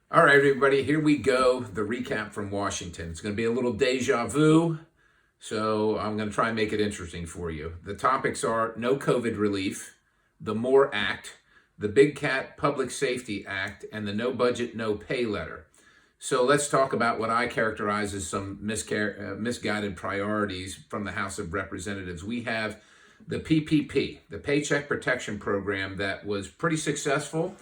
All right, everybody, here we go. The recap from Washington. It's going to be a little deja vu, so I'm going to try and make it interesting for you. The topics are no COVID relief, the MORE Act, the Big Cat Public Safety Act, and the No Budget, No Pay letter. So let's talk about what I characterize as some misguided priorities from the House of Representatives. We have the PPP, the Paycheck Protection Program, that was pretty successful.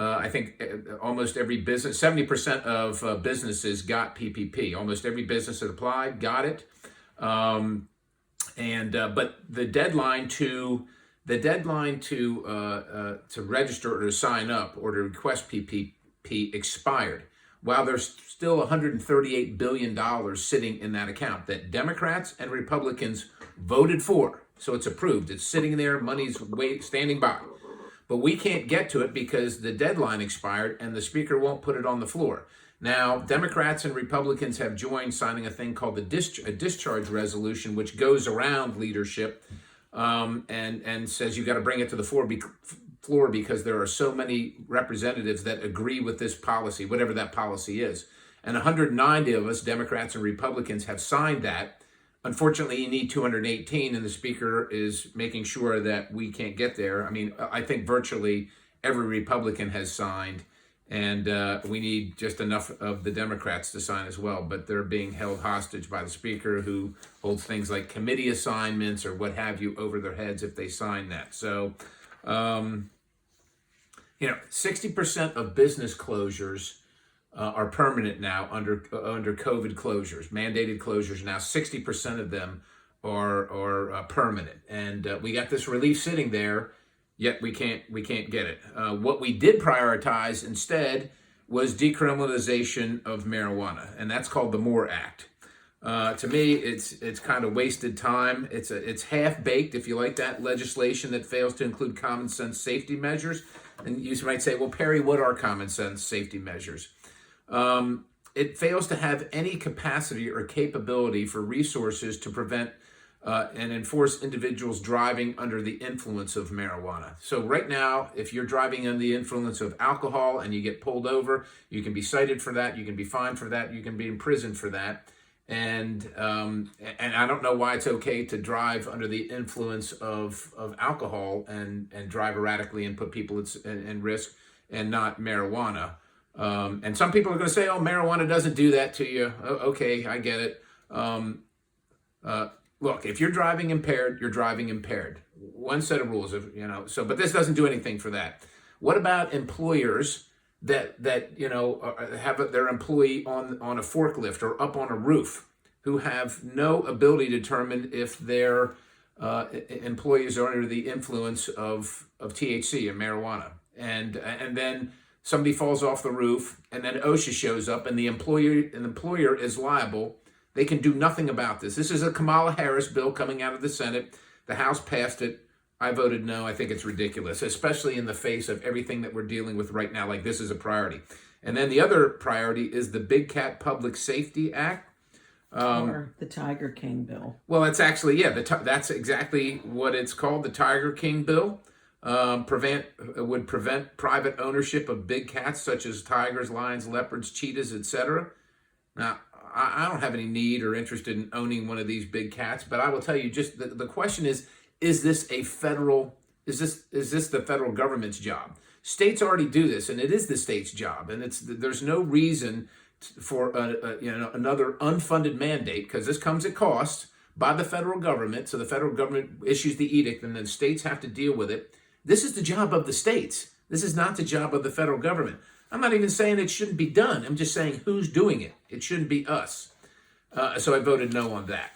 I think almost every business, 70% of businesses got PPP. Almost every business that applied got it. But the deadline to register or to sign up or to request PPP expired. While there's still $138 billion sitting in that account that Democrats and Republicans voted for, so it's approved. It's sitting there. Money's standing by. But we can't get to it because the deadline expired and the speaker won't put it on the floor. Now, Democrats and Republicans have joined signing a thing called a discharge resolution, which goes around leadership and says you got to bring it to the floor because there are so many representatives that agree with this policy, whatever that policy is. And 190 of us, Democrats and Republicans, have signed that. Unfortunately, you need 218, and the speaker is making sure that we can't get there. I mean, I think virtually every Republican has signed, and we need just enough of the Democrats to sign as well. But they're being held hostage by the speaker, who holds things like committee assignments or what have you over their heads if they sign that. So, 60% of business closures are permanent now under COVID closures, mandated closures. Now 60% of them are permanent, and we got this relief sitting there, yet we can't get it. What we did prioritize instead was decriminalization of marijuana, and that's called the MORE Act. To me, it's kind of wasted time. It's half baked, if you like, that legislation that fails to include common sense safety measures. And you might say, well, Perry, what are common sense safety measures? It fails to have any capacity or capability for resources to prevent and enforce individuals driving under the influence of marijuana. So right now, if you're driving under the influence of alcohol and you get pulled over, you can be cited for that, you can be fined for that, you can be imprisoned for that. And I don't know why it's okay to drive under the influence of alcohol and drive erratically and put people in risk, and not marijuana. And some people are going to say, oh, marijuana doesn't do that to you. Okay, I get it. Look, if you're driving impaired, you're driving impaired. One set of rules, but this doesn't do anything for that. What about employers that have their employee on a forklift or up on a roof, who have no ability to determine if their employees are under the influence of THC and marijuana, and then somebody falls off the roof, and then OSHA shows up, and the employer is liable. They can do nothing about this. This is a Kamala Harris bill coming out of the Senate. The House passed it. I voted no. I think it's ridiculous, especially in the face of everything that we're dealing with right now. Like, this is a priority. And then the other priority is the Big Cat Public Safety Act. Or the Tiger King bill. Well, it's actually, that's exactly what it's called, the Tiger King bill. Would prevent private ownership of big cats such as tigers, lions, leopards, cheetahs, etc. Now, I don't have any need or interest in owning one of these big cats, but I will tell you, just the question is this the federal government's job? States already do this, and it is the state's job, and there's no reason for another unfunded mandate, because this comes at cost by the federal government. So the federal government issues the edict, and then states have to deal with it. This is the job of the states. This is not the job of the federal government. I'm not even saying it shouldn't be done. I'm just saying who's doing it. It shouldn't be us. So I voted no on that.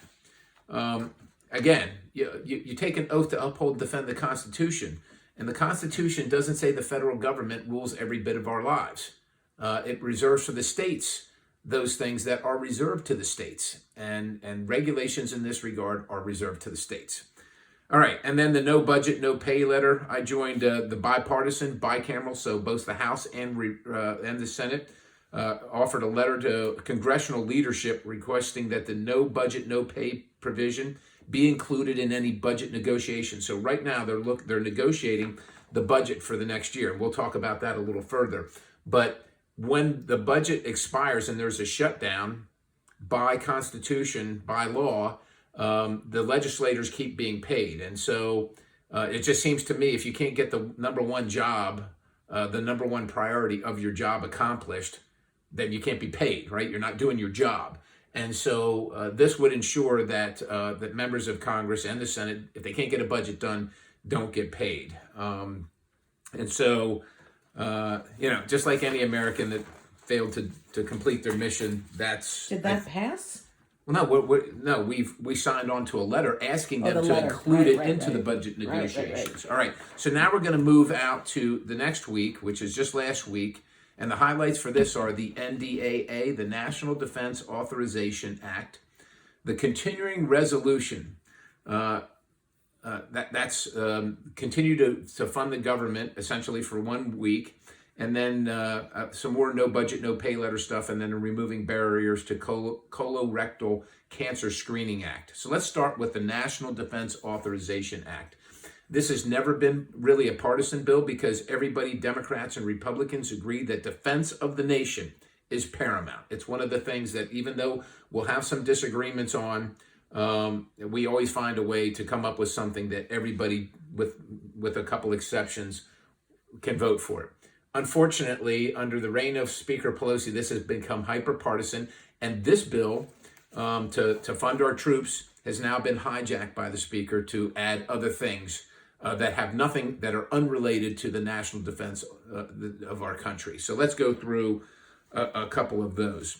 Again, you take an oath to uphold, defend the Constitution. And the Constitution doesn't say the federal government rules every bit of our lives. It reserves for the states those things that are reserved to the states. And regulations in this regard are reserved to the states. All right, and then the no budget, no pay letter. I joined the bipartisan, bicameral, so both the House and the Senate offered a letter to congressional leadership requesting that the no budget, no pay provision be included in any budget negotiation. So right now they're negotiating the budget for the next year. We'll talk about that a little further. But when the budget expires and there's a shutdown, by constitution, by law, the legislators keep being paid. And so it just seems to me, if you can't get the number one job, the number one priority of your job accomplished, then you can't be paid, right? You're not doing your job. And so this would ensure that that members of Congress and the Senate, if they can't get a budget done, don't get paid. And so, just like any American that failed to complete their mission, Did that pass? Well, no, we signed on to a letter asking them to include it into the budget negotiations. All right, so now we're going to move out to the next week, which is just last week, and the highlights for this are the NDAA, the National Defense Authorization Act, the continuing resolution. That's continue to fund the government essentially for 1 week, and then some more no budget, no pay letter stuff, and then removing barriers to colorectal cancer screening act. So let's start with the National Defense Authorization Act. This has never been really a partisan bill because everybody, Democrats and Republicans, agree that defense of the nation is paramount. It's one of the things that, even though we'll have some disagreements on, we always find a way to come up with something that everybody, with a couple exceptions, can vote for. Unfortunately, under the reign of Speaker Pelosi, this has become hyper-partisan, and this bill to fund our troops has now been hijacked by the Speaker to add other things that have nothing, that are unrelated to the national defense of our country. So let's go through a couple of those.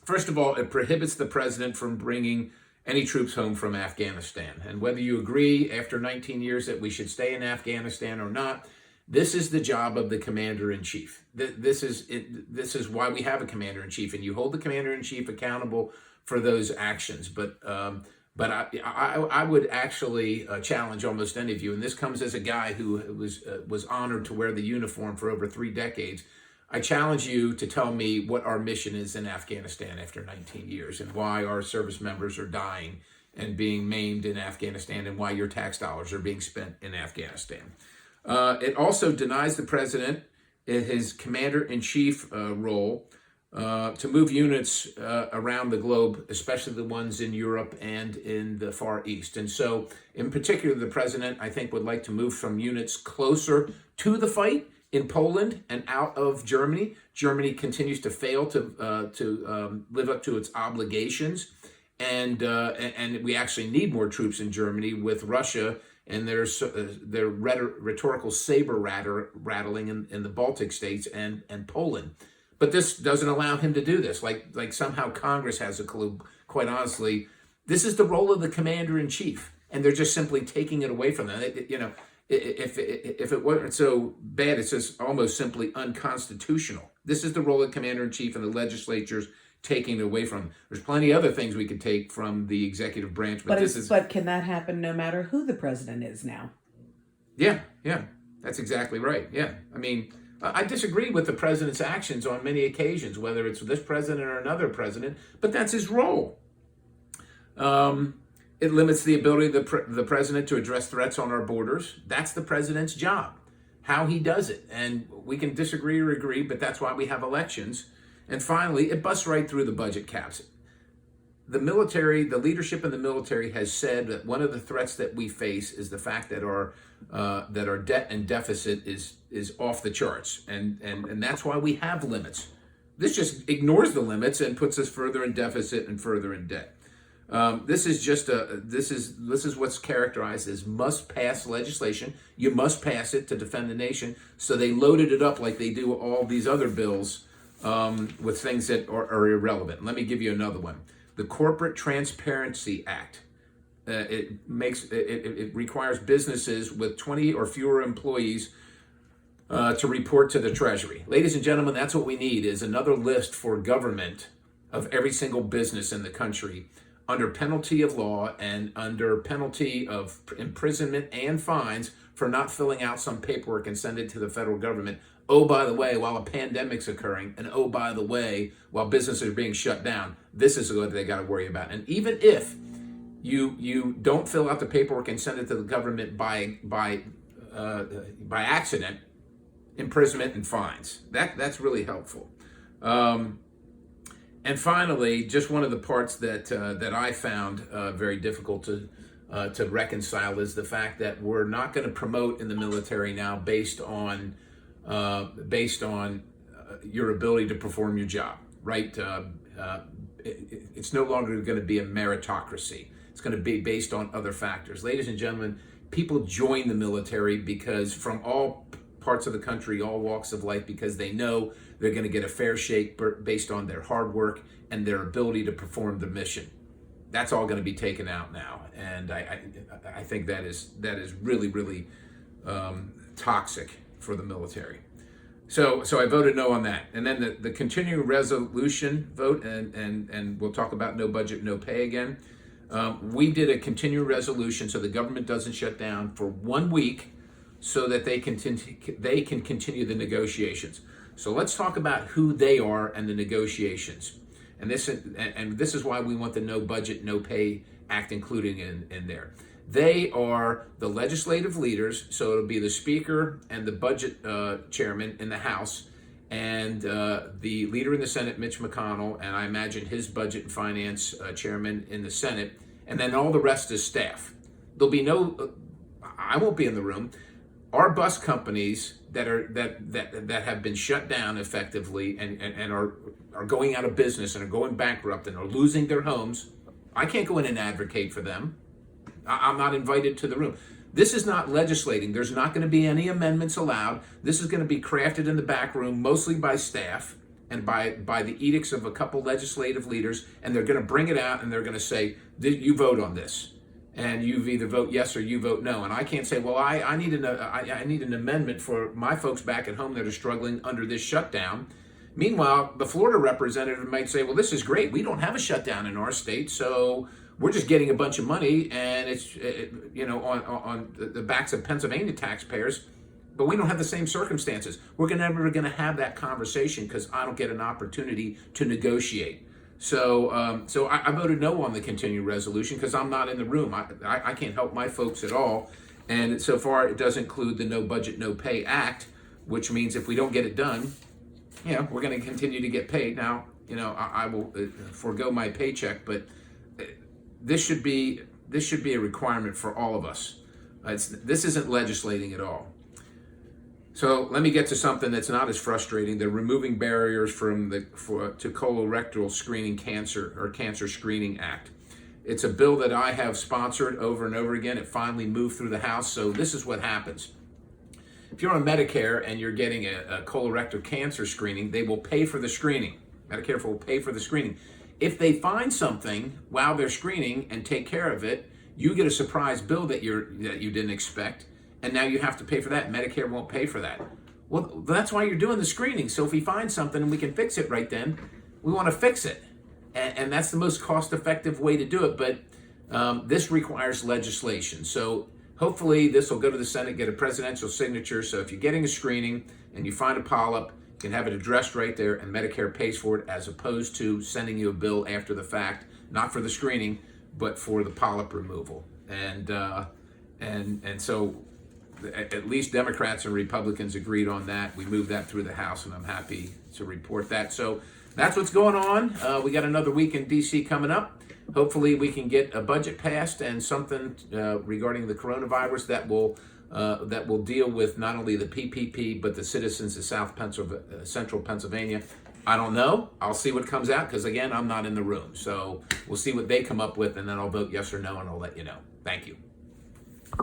First of all, it prohibits the president from bringing any troops home from Afghanistan. And whether you agree after 19 years that we should stay in Afghanistan or not, this is the job of the commander-in-chief. This is why we have a commander-in-chief, and you hold the commander-in-chief accountable for those actions. But I would actually challenge almost any of you, and this comes as a guy who was honored to wear the uniform for over 3 decades. I challenge you to tell me what our mission is in Afghanistan after 19 years and why our service members are dying and being maimed in Afghanistan and why your tax dollars are being spent in Afghanistan. It also denies the president his commander-in-chief role to move units around the globe, especially the ones in Europe and in the Far East. And so, in particular, the president, I think, would like to move some units closer to the fight in Poland and out of Germany. Germany continues to fail to live up to its obligations, and we actually need more troops in Germany with Russia and their rhetorical saber rattling in the Baltic states and Poland. But this doesn't allow him to do this. Like somehow Congress has a clue. Quite honestly, this is the role of the commander-in-chief, and they're just simply taking it away from them. If it weren't so bad, it's just almost simply unconstitutional. This is the role of commander-in-chief, and the legislature's taking it away from them. There's plenty of other things we could take from the executive branch, but can that happen no matter who the president is now? Yeah, that's exactly right. Yeah, I mean, I disagree with the president's actions on many occasions, whether it's this president or another president, but that's his role. It limits the ability of the president to address threats on our borders. That's the president's job, how he does it. And we can disagree or agree, but that's why we have elections. And finally, it busts right through the budget caps. The military, the leadership in the military has said that one of the threats that we face is the fact that our debt and deficit is off the charts, and that's why we have limits. This just ignores the limits and puts us further in deficit and further in debt. This is what's characterized as must-pass legislation. You must pass it to defend the nation. So they loaded it up like they do all these other bills with things that are irrelevant. Let me give you another one. The Corporate Transparency Act. It requires businesses with 20 or fewer employees to report to the Treasury. Ladies and gentlemen, that's what we need, is another list for government of every single business in the country, under penalty of law and under penalty of imprisonment and fines for not filling out some paperwork and send it to the federal government. Oh, by the way, while a pandemic's occurring, and oh, by the way, while businesses are being shut down, this is what they got to worry about. And even if you don't fill out the paperwork and send it to the government by accident, imprisonment and fines. That's really helpful. And finally, just one of the parts that I found very difficult to reconcile is the fact that we're not going to promote in the military now based on your ability to perform your job, right? It's no longer going to be a meritocracy. It's going to be based on other factors. Ladies and gentlemen, people join the military because from all parts of the country, all walks of life, because they know they're going to get a fair shake based on their hard work and their ability to perform the mission. That's all going to be taken out now, and I think that is really, really toxic for the military. So I voted no on that. And then the continuing resolution vote, and we'll talk about no budget, no pay again. We did a continuing resolution so the government doesn't shut down for 1 week so that they can continue the negotiations. So let's talk about who they are and the negotiations. And this is why we want the No Budget, No Pay Act included in there. They are the legislative leaders, so it'll be the Speaker and the Budget Chairman in the House, and the leader in the Senate, Mitch McConnell, and I imagine his Budget and Finance Chairman in the Senate, and then all the rest is staff. There'll be I won't be in the room. Our bus companies that have been shut down effectively and are going out of business and are going bankrupt and are losing their homes, I can't go in and advocate for them. I'm not invited to the room. This is not legislating. There's not going to be any amendments allowed. This is going to be crafted in the back room, mostly by staff and by the edicts of a couple legislative leaders, and they're going to bring it out and they're going to say, you vote on this. And you either vote yes or you vote no. And I can't say, well, I need an amendment for my folks back at home that are struggling under this shutdown. Meanwhile, the Florida representative might say, well, this is great. We don't have a shutdown in our state, so we're just getting a bunch of money, and it's on the backs of Pennsylvania taxpayers. But we don't have the same circumstances. We're never going to have that conversation because I don't get an opportunity to negotiate. So I voted no on the continuing resolution because I'm not in the room. I can't help my folks at all. And so far, it does include the No Budget, No Pay Act, which means if we don't get it done, we're going to continue to get paid. Now, I will forego my paycheck, but this should be a requirement for all of us. This isn't legislating at all. So let me get to something that's not as frustrating. They're removing barriers to colorectal screening Cancer Screening Act. It's a bill that I have sponsored over and over again. It finally moved through the House. So this is what happens. If you're on Medicare and you're getting a colorectal cancer screening, they will pay for the screening. Medicare will pay for the screening. If they find something while they're screening and take care of it, you get a surprise bill that you didn't expect. And now you have to pay for that. Medicare won't pay for that. Well, that's why you're doing the screening. So if we find something and we can fix it right then, we want to fix it. And that's the most cost-effective way to do it. But this requires legislation. So hopefully this will go to the Senate, get a presidential signature. So if you're getting a screening and you find a polyp, you can have it addressed right there and Medicare pays for it, as opposed to sending you a bill after the fact, not for the screening, but for the polyp removal. And so at least Democrats and Republicans agreed on that. We moved that through the House, and I'm happy to report that. So that's what's going on. We got another week in D.C. coming up. Hopefully we can get a budget passed and something regarding the coronavirus that will deal with not only the PPP, but the citizens of Central Pennsylvania. I don't know. I'll see what comes out because, again, I'm not in the room. So we'll see what they come up with, and then I'll vote yes or no, and I'll let you know. Thank you.